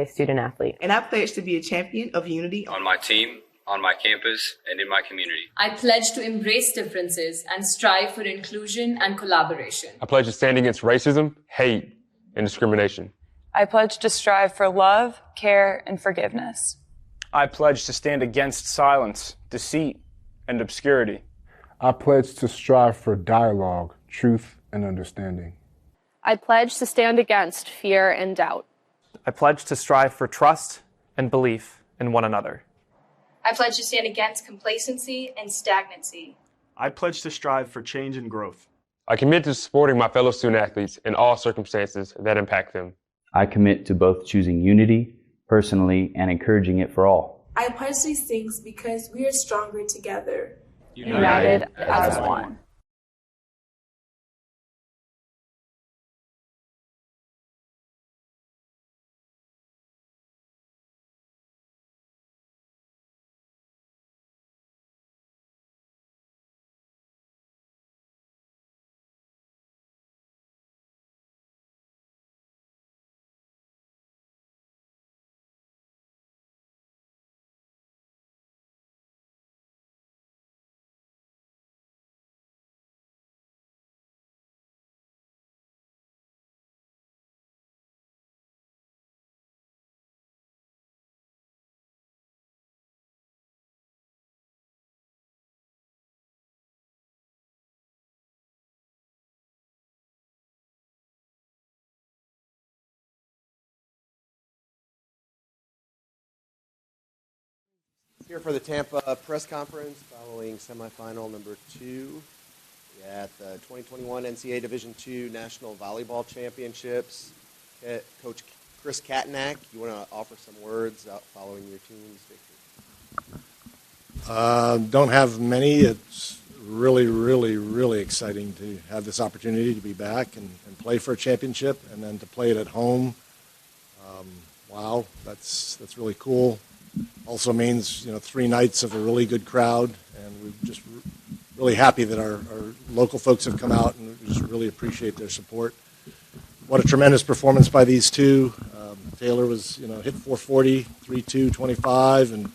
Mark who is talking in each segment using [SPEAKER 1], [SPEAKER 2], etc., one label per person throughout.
[SPEAKER 1] a student athlete.
[SPEAKER 2] And I pledge to be a champion of unity
[SPEAKER 3] on my team, on my campus, and in my community.
[SPEAKER 4] I pledge to embrace differences and strive for inclusion and collaboration.
[SPEAKER 5] I pledge to stand against racism, hate, and discrimination.
[SPEAKER 6] I pledge to strive for love, care, and forgiveness.
[SPEAKER 7] I pledge to stand against silence, deceit, and obscurity.
[SPEAKER 8] I pledge to strive for dialogue, truth, and understanding.
[SPEAKER 9] I pledge to stand against fear and doubt.
[SPEAKER 10] I pledge to strive for trust and belief in one another.
[SPEAKER 11] I pledge to stand against complacency and stagnancy.
[SPEAKER 12] I pledge to strive for change and growth.
[SPEAKER 5] I commit to supporting my fellow student athletes in all circumstances that impact them.
[SPEAKER 13] I commit to both choosing unity personally and encouraging it for all.
[SPEAKER 14] I pledge these things because we are stronger together.
[SPEAKER 6] United as one.
[SPEAKER 15] Here for the Tampa press conference following semifinal number 2 at the 2021 NCAA Division II National Volleyball Championships. Coach Chris Katnack, you want to offer some words following your team's victory?
[SPEAKER 16] Don't have many. It's really exciting to have this opportunity to be back and play for a championship, and then to play it at home. Wow, that's really cool. Also means 3 nights of a really good crowd, and we're just really happy that our local folks have come out, and we just really appreciate their support. What a tremendous performance by these two. Taylor was hit 440, 3-2, 25, and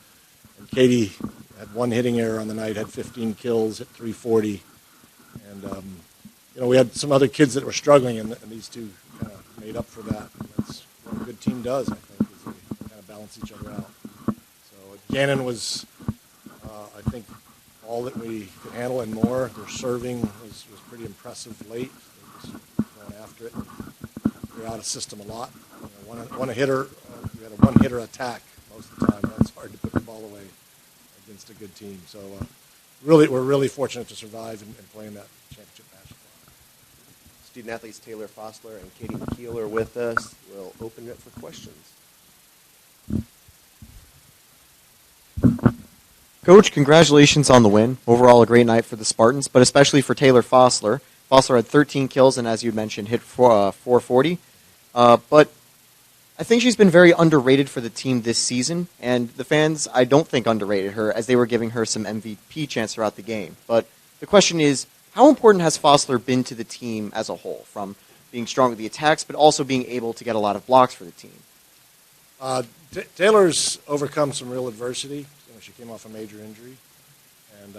[SPEAKER 16] Katie had 1 hitting error on the night, had 15 kills, hit 340, and we had some other kids that were struggling, and these two kind of made up for that. And that's what a good team does, I think, is they kind of balance each other out. Gannon was, I think, all that we could handle and more. Their serving was pretty impressive late. They just going after it. They're out of system a lot. One hitter, we had a 1-hitter attack most of the time. That's hard to put the ball away against a good team. So we're really fortunate to survive and play in that championship match.
[SPEAKER 15] Student athletes Taylor Fossler and Katie McKeel are with us. We'll open it for questions.
[SPEAKER 17] Coach, congratulations on the win. Overall, a great night for the Spartans, but especially for Taylor Fossler. Fossler had 13 kills and, as you mentioned, hit 440. But I think she's been very underrated for the team this season, and the fans, I don't think, underrated her as they were giving her some MVP chance throughout the game. But the question is, how important has Fossler been to the team as a whole, from being strong with the attacks, but also being able to get a lot of blocks for the team?
[SPEAKER 16] Taylor's overcome some real adversity. She came off a major injury, and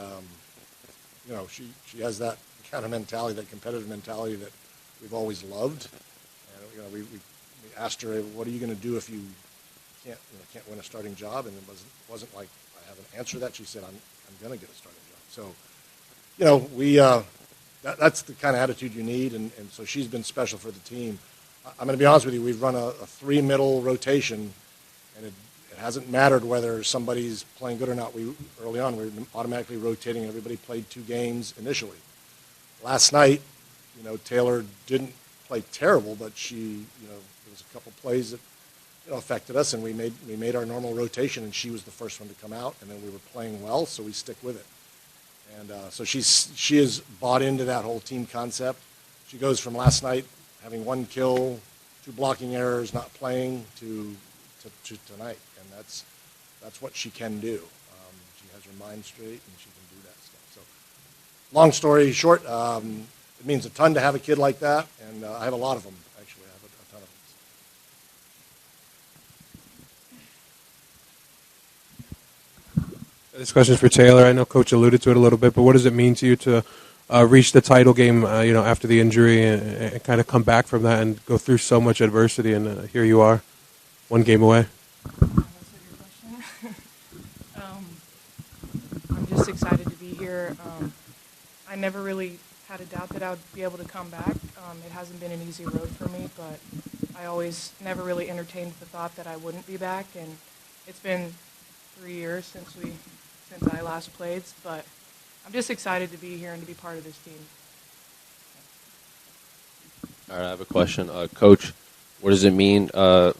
[SPEAKER 16] she has that kind of mentality, that competitive mentality that we've always loved. And we asked her, "What are you going to do if you can't win a starting job?" And it wasn't like I have an answer to that. She said, "I'm going to get a starting job." So that's the kind of attitude you need, and so she's been special for the team. I'm going to be honest with you. We've run a 3-middle rotation, and it hasn't mattered whether somebody's playing good or not. Early on, we were automatically rotating. Everybody played 2 games initially. Last night, Taylor didn't play terrible, but there was a couple plays that affected us, and we made our normal rotation, and she was the first one to come out, and then we were playing well, so we stick with it. And so she has bought into that whole team concept. She goes from last night having 1 kill, 2 blocking errors, not playing, to tonight, and that's what she can do. She has her mind straight, and she can do that stuff. So, long story short, it means a ton to have a kid like that, and I have a lot of them, actually. I have a ton of them.
[SPEAKER 1] This question is for Taylor. I know Coach alluded to it a little bit, but what does it mean to you to reach the title game, after the injury and kind of come back from that and go through so much adversity, and here you are, one game away?
[SPEAKER 18] I'm just excited to be here. I never really had a doubt that I would be able to come back. It hasn't been an easy road for me, but I always never really entertained the thought that I wouldn't be back, and it's been 3 years since I last played, but I'm just excited to be here and to be part of this team.
[SPEAKER 19] All right, I have a question. Coach, what does it mean to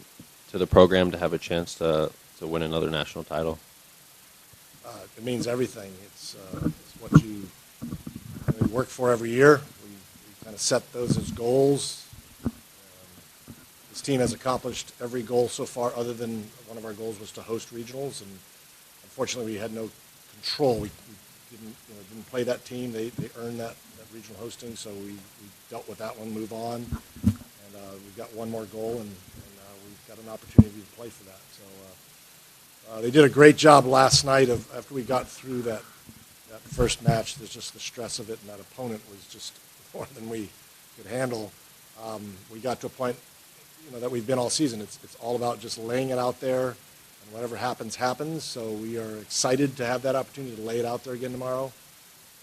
[SPEAKER 19] the program to have a chance to win another national title?
[SPEAKER 16] It means everything. It's what you work for every year. We kind of set those as goals. This team has accomplished every goal so far, other than one of our goals was to host regionals, and unfortunately we had no control. We didn't play that team. They earned that regional hosting, so we dealt with that one, move on, and we've got one more goal, and we've got an opportunity to play for that. So they did a great job last night after we got through that first match. There's just the stress of it, and that opponent was just more than we could handle. We got to a point that we've been all season. It's all about just laying it out there, and whatever happens, happens. So we are excited to have that opportunity to lay it out there again tomorrow.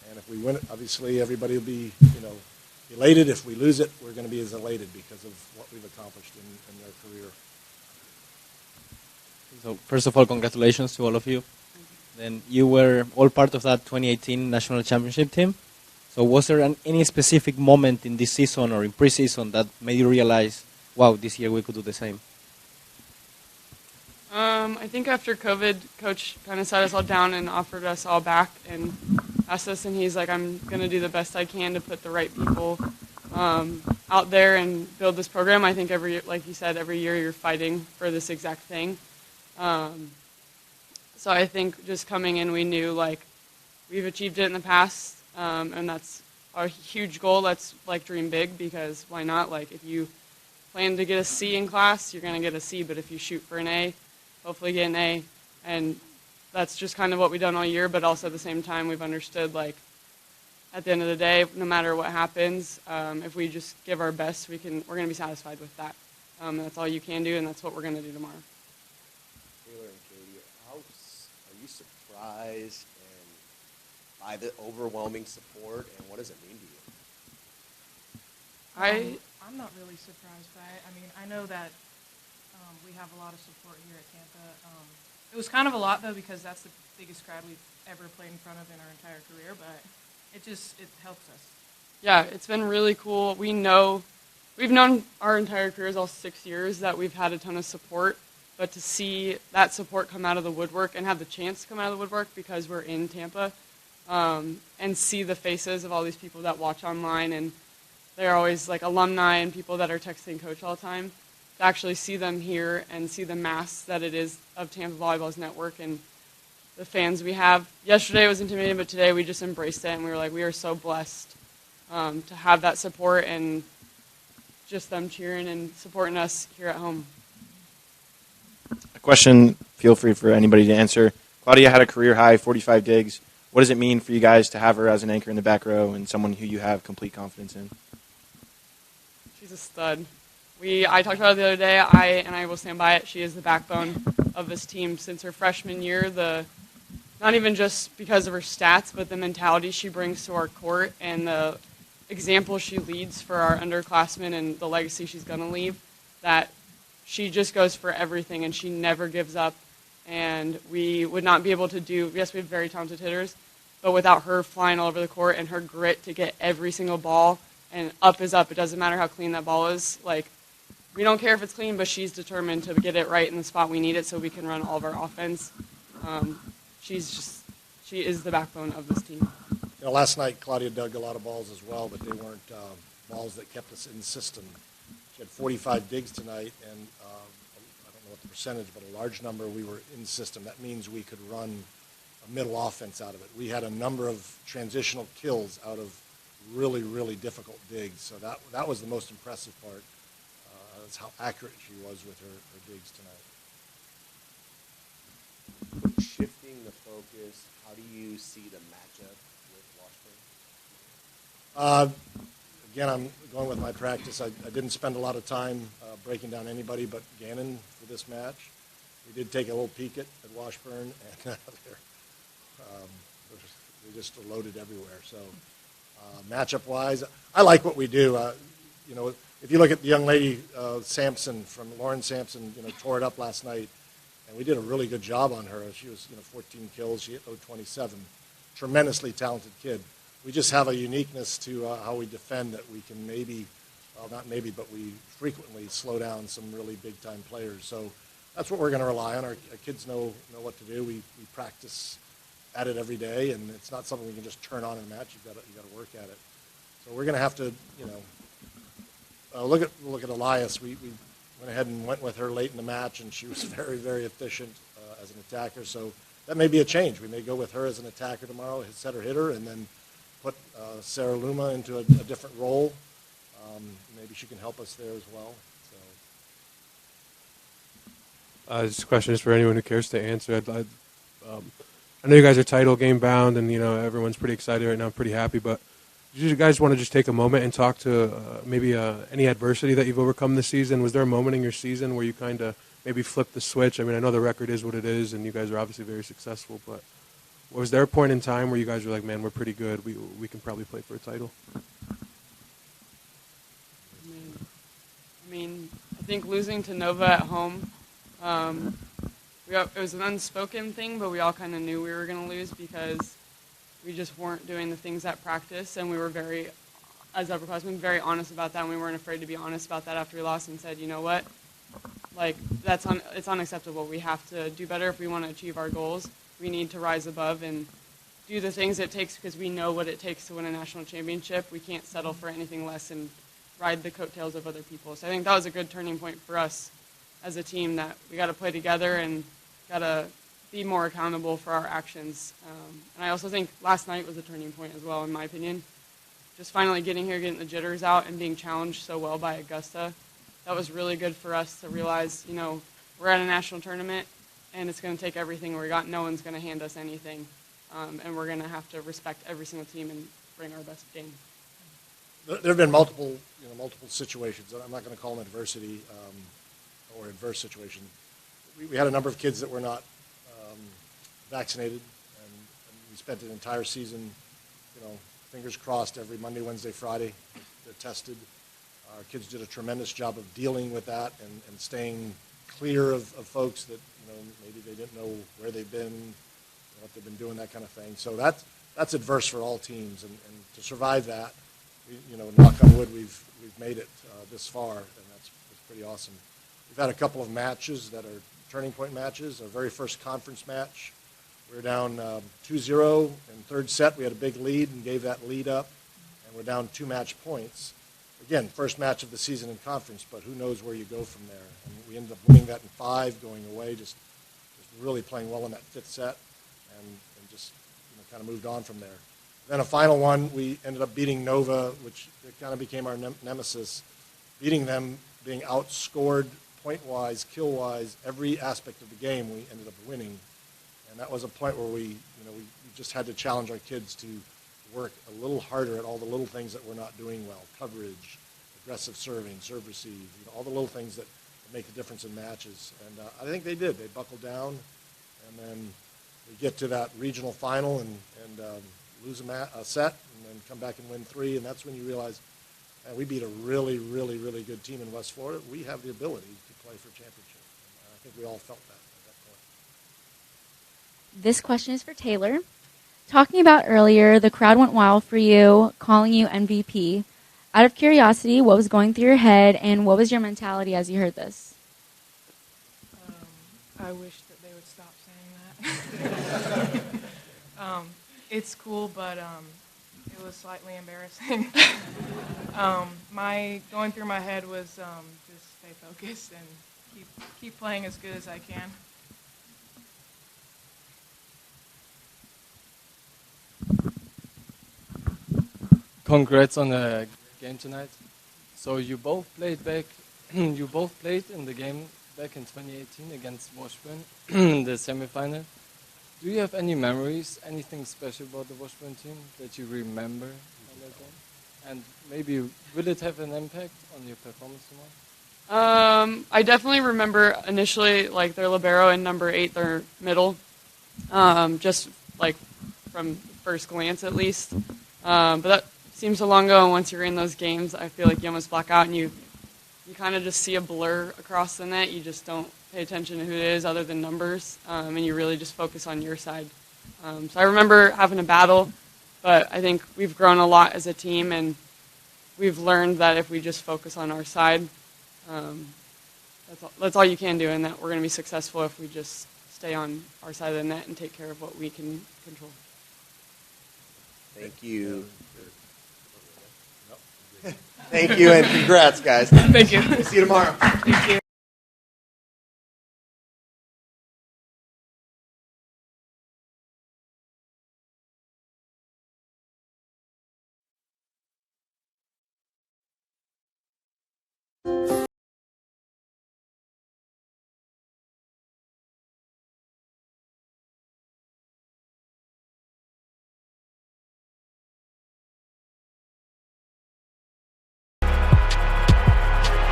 [SPEAKER 16] And if we win it, obviously everybody will be, elated. If we lose it, we're going to be as elated because of what we've accomplished in their career.
[SPEAKER 20] So first of all, congratulations to all of you. Then you were all part of that 2018 national championship team. So was there any specific moment in this season or in preseason that made you realize, wow, this year we could do the same?
[SPEAKER 21] I think after COVID, Coach kind of sat us all down and offered us all back and asked us, and he's like, I'm going to do the best I can to put the right people out there and build this program. I think like you said, every year you're fighting for this exact thing. So I think just coming in, we knew we've achieved it in the past, and that's our huge goal. Let's dream big, because why not? If you plan to get a C in class, you're going to get a C, but if you shoot for an A, hopefully get an A. And that's just kind of what we've done all year, but also at the same time we've understood at the end of the day, no matter what happens, if we just give our best, we're going to be satisfied with that. That's all you can do, and that's what we're going to do tomorrow.
[SPEAKER 15] Taylor and Katie, are you surprised by the overwhelming support, and what does it mean to you?
[SPEAKER 18] I'm not really surprised by it. I mean, I know that we have a lot of support here at Tampa. It was kind of a lot, though, because that's the biggest crowd we've ever played in front of in our entire career, but it helps us.
[SPEAKER 21] Yeah, it's been really cool. We've known our entire careers, all 6 years, that we've had a ton of support, but to see that support come out of the woodwork and have the chance to come out of the woodwork because we're in Tampa, and see the faces of all these people that watch online, and they're always alumni and people that are texting Coach all the time, to actually see them here and see the mass that it is of Tampa Volleyball's network and the fans we have. Yesterday was intimidating, but today we just embraced it, and we were we are so blessed to have that support and just them cheering and supporting us here at home.
[SPEAKER 17] A question, feel free for anybody to answer. Claudia had a career high 45 digs. What does it mean for you guys to have her as an anchor in the back row and someone who you have complete confidence in?
[SPEAKER 21] She's a stud. I talked about it the other day, I will stand by it. She is the backbone of this team since her freshman year. Not even just because of her stats, but the mentality she brings to our court and the example she leads for our underclassmen and the legacy she's going to leave, that she just goes for everything and she never gives up. And we would not be able to yes, we have very talented hitters, but without her flying all over the court and her grit to get every single ball, and up is up. It doesn't matter how clean that ball is. We don't care if it's clean, but she's determined to get it right in the spot we need it so we can run all of our offense. She is the backbone of this team.
[SPEAKER 16] Last night Claudia dug a lot of balls as well, but they weren't balls that kept us in system. She had 45 digs tonight, and I don't know what the percentage, but a large number we were in system. That means we could run a middle offense out of it. We had a number of transitional kills out of really, really difficult digs. So that was the most impressive part. That's how accurate she was with her digs tonight.
[SPEAKER 15] shifting the focus, how do you see the matchup with Washburn?
[SPEAKER 16] Again, I'm going with my practice. I didn't spend a lot of time breaking down anybody but Gannon for this match. We did take a little peek at Washburn, and they just are loaded everywhere. So matchup-wise, I like what we do. You know, if you look at the young lady Sampson from Lauren Sampson, you know, tore it up last night, and we did a really good job on her. She was, 14 kills. She hit 027. Tremendously talented kid. We just have a uniqueness to how we defend that we can not maybe, but we frequently slow down some really big-time players. So that's what we're going to rely on. Our kids know what to do. We practice at it every day, and it's not something we can just turn on in a match. You've got to work at it. So we're going to have to, look at Elias. We went ahead and went with her late in the match, and she was very, very efficient as an attacker. So that may be a change. We may go with her as an attacker tomorrow, setter hitter, and then put Sarah Luma into a different role. Maybe she can help us there as well. So.
[SPEAKER 1] This question is for anyone who cares to answer. I know you guys are title game bound, and everyone's pretty excited right now, pretty happy. But do you guys want to just take a moment and talk to maybe any adversity that you've overcome this season? Was there a moment in your season where you kind of maybe flipped the switch? I mean, I know the record is what it is, and you guys are obviously very successful. But was there a point in time where you guys were like, "Man, we're pretty good. We can probably play for a title"?
[SPEAKER 21] I mean, I think losing to Nova at home, it was an unspoken thing, but we all kind of knew we were going to lose because we just weren't doing the things at practice, and we were as upperclassmen, very honest about that, and we weren't afraid to be honest about that after we lost and said, you know what, like, it's unacceptable. We have to do better if we want to achieve our goals. We need to rise above and do the things it takes because we know what it takes to win a national championship. We can't settle for anything less and ride the coattails of other people. So I think that was a good turning point for us as a team, that we got to play together and got to be more accountable for our actions. And I also think last night was a turning point as well, in my opinion. Just finally getting here, getting the jitters out, and being challenged so well by Augusta. That was really good for us to realize, we're at a national tournament, and it's going to take everything we got. No one's going to hand us anything. And we're going to have to respect every single team and bring our best game.
[SPEAKER 16] There have been multiple situations. I'm not going to call them adversity or adverse situation. We had a number of kids that were not vaccinated, and we spent an entire season, fingers crossed every Monday, Wednesday, Friday. They're tested. Our kids did a tremendous job of dealing with that and staying clear of folks that maybe they didn't know where they've been, what they've been doing, that kind of thing. So that's adverse for all teams, and to survive that, knock on wood, we've made it this far, and that's pretty awesome. We've had a couple of matches that are turning point matches. Our very first conference match, we were down 2-0 in third set. We had a big lead and gave that lead up, and we're down 2 match points. Again, first match of the season in conference, but who knows where you go from there. And we ended up winning that in 5, going away, just really playing well in that 5th set, and just kind of moved on from there. Then a final one, we ended up beating Nova, which kind of became our nemesis, beating them, being outscored point-wise, kill-wise, every aspect of the game. We ended up winning, and that was a point where we just had to challenge our kids to work a little harder at all the little things that we're not doing well: coverage, aggressive serving, serve receive, all the little things that make a difference in matches. And I think they did. They buckled down, and then we get to that regional final and lose a set, and then come back and win 3, and that's when you realize we beat a really, really, really good team in West Florida. We have the ability to play for a championship, and I think we all felt that at that point.
[SPEAKER 2] This question is for Taylor. Talking about earlier, the crowd went wild for you, calling you MVP. Out of curiosity, what was going through your head, and what was your mentality as you heard this?
[SPEAKER 18] I wish that they would stop saying that. It's cool, but it was slightly embarrassing. My going through my head was just stay focused and keep playing as good as I can.
[SPEAKER 22] Congrats on the game tonight. So you both played in the game back in 2018 against Washburn in the semifinal. do you have any memories, anything special about the Washburn team that you remember on that game? And maybe will it have an impact on your performance tomorrow?
[SPEAKER 21] I definitely remember initially like their libero and number 8, their middle, just like from first glance at least. But that seems so long ago, and once you're in those games, I feel like you almost black out and you kind of just see a blur across the net. You just don't pay attention to who it is other than numbers, and you really just focus on your side. So I remember having a battle, but I think we've grown a lot as a team, and we've learned that if we just focus on our side, that's all you can do, and that we're going to be successful if we just stay on our side of the net and take care of what we can control.
[SPEAKER 15] Thank you. Thank you, and congrats, guys.
[SPEAKER 21] Thank you.
[SPEAKER 15] See you tomorrow.
[SPEAKER 21] Thank you.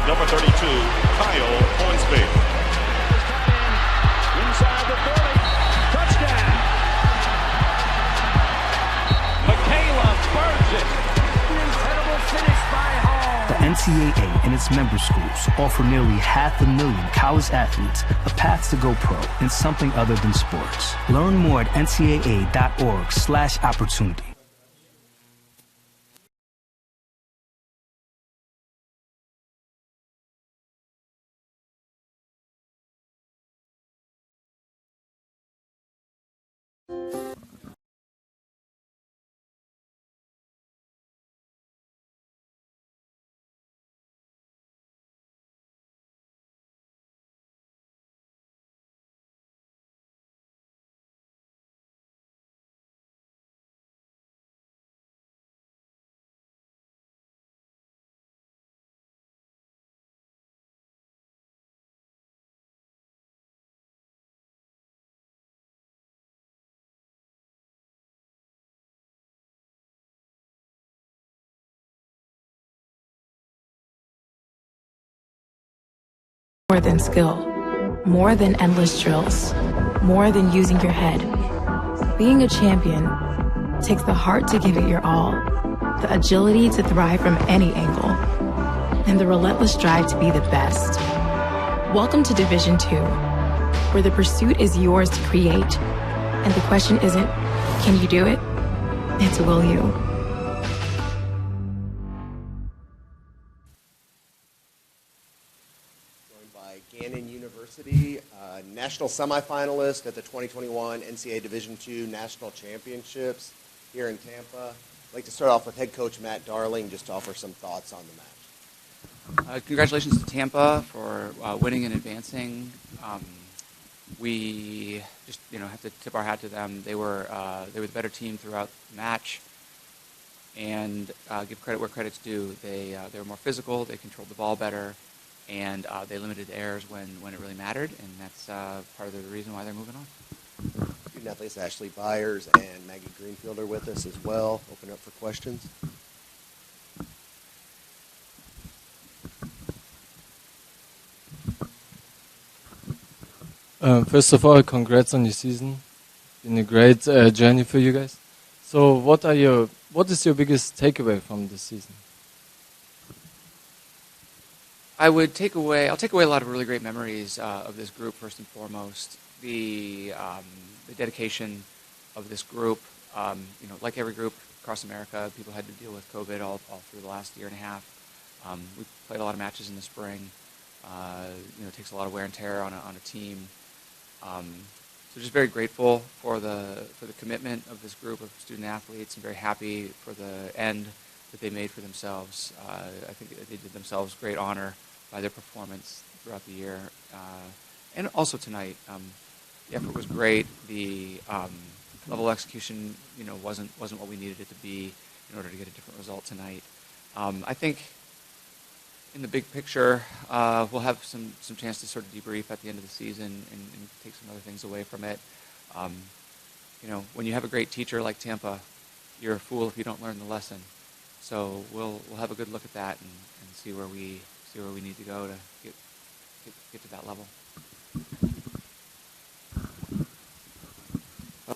[SPEAKER 3] Number 32, Kyle Hornsby. Inside the 30. Touchdown. Michaela burns it. Incredible finish by Hall.
[SPEAKER 4] The NCAA and its member schools offer nearly 500,000 college athletes a path to go pro in something other than sports. Learn more at ncaa.org/opportunity.
[SPEAKER 23] More than skill, more than endless drills, more than using your head. Being a champion takes the heart to give it your all, the agility to thrive from any angle, and the relentless drive to be the best. Welcome to Division 2, where the pursuit is yours to create, and the question isn't, can you do it? It's will you?
[SPEAKER 15] Gannon University, national semifinalist at the 2021 NCAA Division II National Championships here in Tampa. I'd like to start off with head coach Matt Darling, just to offer some thoughts on the match.
[SPEAKER 24] Congratulations to Tampa for winning and advancing. We just have to tip our hat to them. They were the better team throughout the match, and give credit where credit's due. They were more physical. They controlled the ball better. And they limited errors when it really mattered, and that's part of the reason why they're moving on.
[SPEAKER 15] Student athletes Ashley Byers and Maggie Greenfield are with us as well. Open up for questions.
[SPEAKER 22] First of all, congrats on your season. Been a great journey for you guys. So, what is your biggest takeaway from this season?
[SPEAKER 24] I'll take away a lot of really great memories of this group. First and foremost, the dedication of this group. Like every group across America, people had to deal with COVID all through the last year and a half. We played a lot of matches in the spring. It takes a lot of wear and tear on a team. So just very grateful for the commitment of this group of student athletes, and very happy for the end that they made for themselves. I think they did themselves great honor by their performance throughout the year, and also tonight. The effort was great. The level of execution, wasn't what we needed it to be in order to get a different result tonight. I think in the big picture, we'll have some chance to sort of debrief at the end of the season and take some other things away from it. when you have a great teacher like Tampa, you're a fool if you don't learn the lesson. So we'll have a good look at that and see where we need to go to get to that level.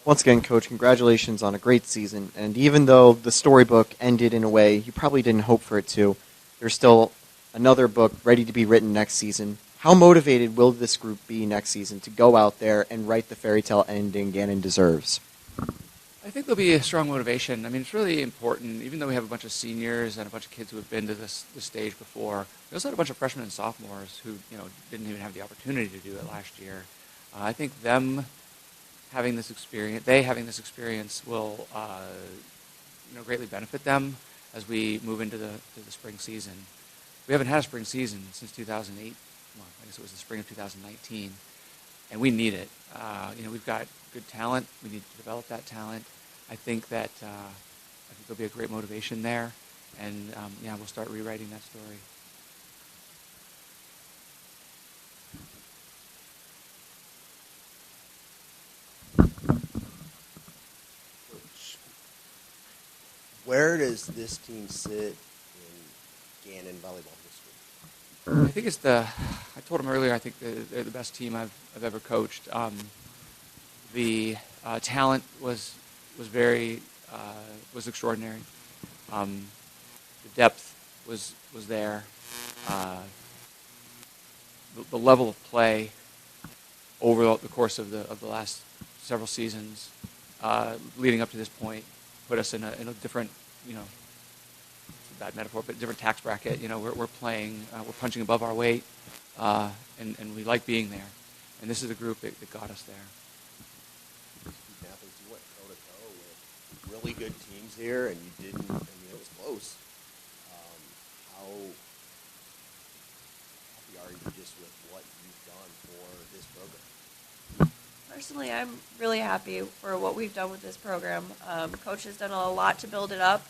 [SPEAKER 17] Once again, Coach, congratulations on a great season. And even though the storybook ended in a way you probably didn't hope for it to, there's still another book ready to be written next season. How motivated will this group be next season to go out there and write the fairy tale ending Gannon deserves?
[SPEAKER 24] I think there'll be a strong motivation. I mean, it's really important, even though we have a bunch of seniors and a bunch of kids who have been to this stage before, we also had a bunch of freshmen and sophomores who, didn't even have the opportunity to do it last year. I think having this experience will, greatly benefit them as we move into the spring season. We haven't had a spring season since 2008. Well, I guess it was the spring of 2019, and we need it. We've got good talent. We need to develop that talent. I think there'll be a great motivation there, and we'll start rewriting that story.
[SPEAKER 15] Where does this team sit in Gannon volleyball history?
[SPEAKER 24] I think I told him earlier, I think they're the best team I've ever coached. The talent was extraordinary. The depth was there. The level of play over the course of the last several seasons, leading up to this point, put us in a different, it's a bad metaphor, but different tax bracket. We're playing, we're punching above our weight, and we like being there. And this is a group that got us there.
[SPEAKER 15] You went toe-to-toe with really good teams here, and you didn't, it was close. How happy are you just with what you've done for this program?
[SPEAKER 7] Personally, I'm really happy for what we've done with this program. Coach has done a lot to build it up,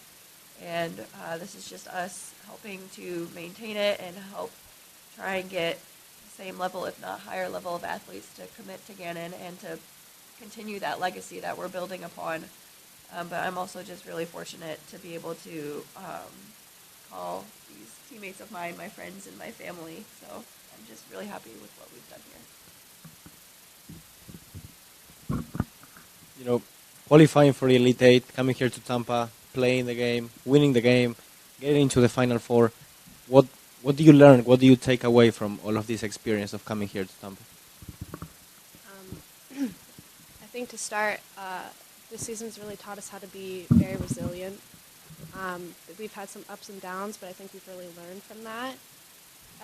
[SPEAKER 7] and this is just us helping to maintain it and help try and get the same level, if not higher level of athletes to commit to Gannon and to continue that legacy that we're building upon. But I'm also just really fortunate to be able to call these teammates of mine my friends and my family. So I'm just really happy with what we've done here.
[SPEAKER 20] Qualifying for the Elite Eight, coming here to Tampa, playing the game, winning the game, getting into the Final Four. What do you learn? What do you take away from all of this experience of coming here to Tampa?
[SPEAKER 8] I think to start, this season's really taught us how to be very resilient. We've had some ups and downs, but I think we've really learned from that.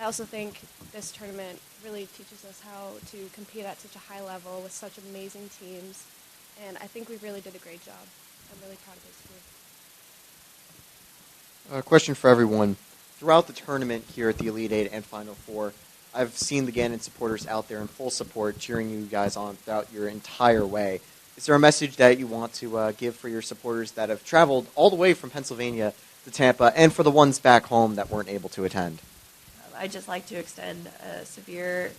[SPEAKER 8] I also think this tournament really teaches us how to compete at such a high level with such amazing teams. And I think we really did a great job. I'm really proud of this group.
[SPEAKER 17] Question for everyone. Throughout the tournament here at the Elite Eight and Final Four, I've seen the Gannon supporters out there in full support, cheering you guys on throughout your entire way. Is there a message that you want to give for your supporters that have traveled all the way from Pennsylvania to Tampa, and for the ones back home that weren't able to attend?
[SPEAKER 7] I'd just like to extend a severe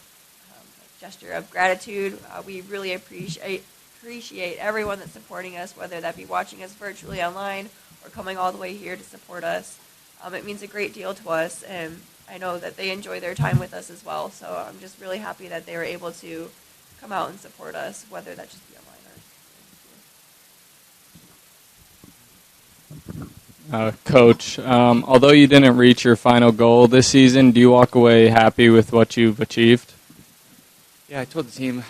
[SPEAKER 7] gesture of gratitude. We really appreciate everyone that's supporting us, whether that be watching us virtually online or coming all the way here to support us. It means a great deal to us, and I know that they enjoy their time with us as well. So I'm just really happy that they were able to come out and support us, whether that just be online or.
[SPEAKER 9] Coach, although you didn't reach your final goal this season, do you walk away happy with what you've achieved?
[SPEAKER 24] Yeah, I told the team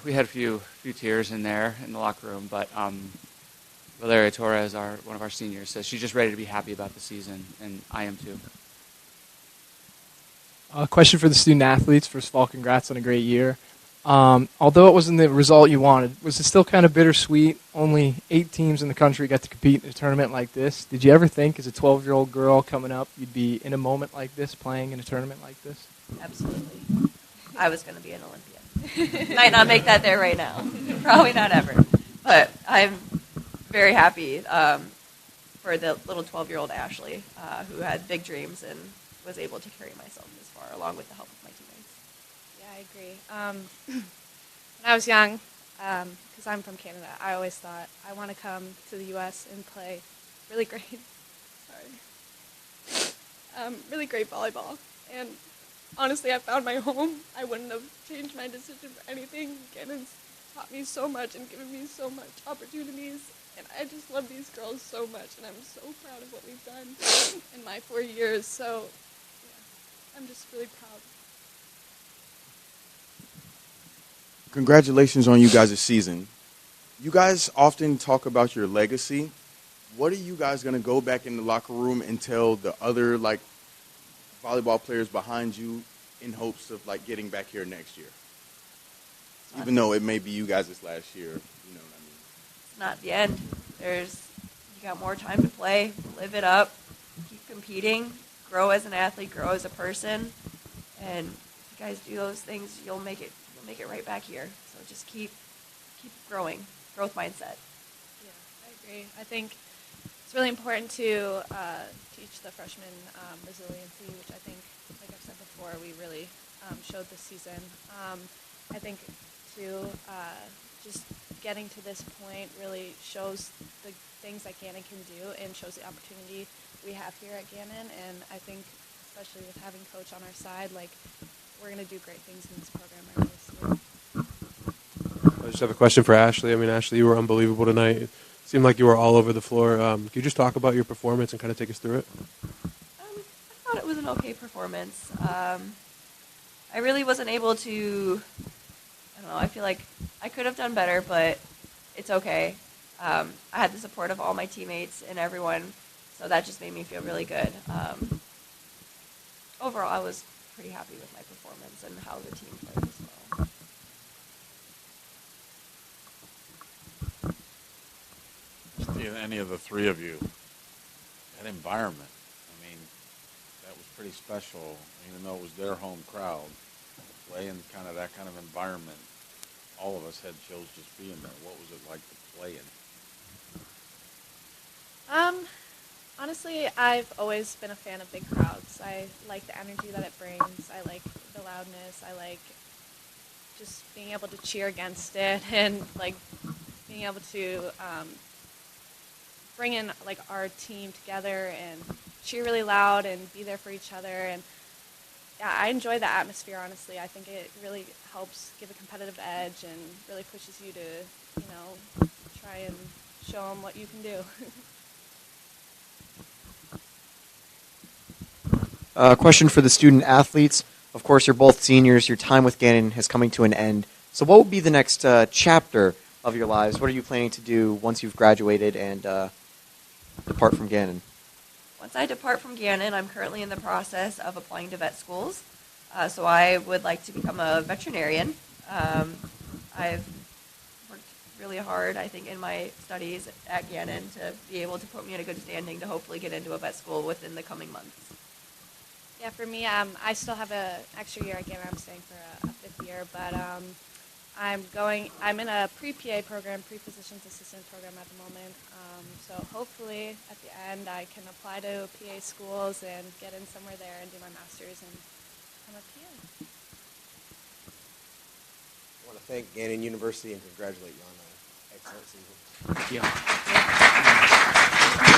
[SPEAKER 24] we had a few tears in there in the locker room, but Valeria Torres, one of our seniors, says she's just ready to be happy about the season, and I am too.
[SPEAKER 10] Question for the student athletes. First of all, congrats on a great year. Although it wasn't the result you wanted, was it still kind of bittersweet? Only 8 teams in the country got to compete in a tournament like this. Did you ever think, as a 12-year-old girl coming up, you'd be in a moment like this, playing in a tournament like this?
[SPEAKER 7] Absolutely. I was going to be an Olympian. Might not make that there right now. Probably not ever. But I'm very happy for the little 12-year-old Ashley, who had big dreams and was able to carry myself this far, along with the help of my teammates.
[SPEAKER 8] Yeah, I agree. When I was young, because I'm from Canada, I always thought I want to come to the U.S. and play really great, really great volleyball. And honestly, I found my home. I wouldn't have changed my decision for anything. Gannon's taught me so much and given me so much opportunities. And I just love these girls so much, and I'm so proud of what we've done in my 4 years. So, yeah, I'm just really proud.
[SPEAKER 5] Congratulations on you guys' season. You guys often talk about your legacy. What are you guys going to go back in the locker room and tell the other volleyball players behind you in hopes of getting back here next year? Even though it may be you guys' last year, you know what I mean.
[SPEAKER 7] It's not the end. You got more time to play, live it up, keep competing, grow as an athlete, grow as a person, and if you guys do those things, you'll make it right back here. So just keep growing, growth mindset.
[SPEAKER 8] Yeah, I agree. I think it's really important to teach the freshmen resiliency, which I think, like I've said before, we really showed this season. I think too, just getting to this point really shows the things that Gannon can do and shows the opportunity we have here at Gannon. And I think, especially with having Coach on our side, we're going to do great things in this program. I really see it.
[SPEAKER 1] I just have a question for Ashley. I mean, Ashley, you were unbelievable tonight. It seemed like you were all over the floor. Could you just talk about your performance and kind of take us through it?
[SPEAKER 7] I thought it was an okay performance. I really wasn't able to, I don't know, I feel like I could have done better, but it's okay. I had the support of all my teammates and everyone, so that just made me feel really good. Overall, I was pretty happy with my performance and how the team played as well.
[SPEAKER 11] Any of the three of you, that environment, I mean, that was pretty special, even though it was their home crowd. Playing that kind of environment, all of us had chills just being there. What was it like to play in?
[SPEAKER 8] Honestly, I've always been a fan of big crowds. I like the energy that it brings. I like the loudness. I like just being able to cheer against it and being able to bring in our team together and cheer really loud and be there for each other. And yeah, I enjoy the atmosphere, honestly. I think it really helps give a competitive edge and really pushes you to, try and show them what you can do.
[SPEAKER 17] Question for the student athletes. Of course, you're both seniors. Your time with Gannon is coming to an end. So what will be the next chapter of your lives? What are you planning to do once you've graduated and depart from Gannon?
[SPEAKER 7] Once I depart from Gannon, I'm currently in the process of applying to vet schools. So I would like to become a veterinarian. I've worked really hard, I think, in my studies at Gannon to be able to put me in a good standing to hopefully get into a vet school within the coming months.
[SPEAKER 8] Yeah, for me, I still have an extra year at Gannon. I'm staying for a fifth year, but I'm in a pre-PA program, pre-physician's assistant program at the moment. So hopefully at the end I can apply to PA schools and get in somewhere there and do my master's and become a PA.
[SPEAKER 15] I want to thank Gannon University and congratulate you on an excellent season.
[SPEAKER 10] Thank you.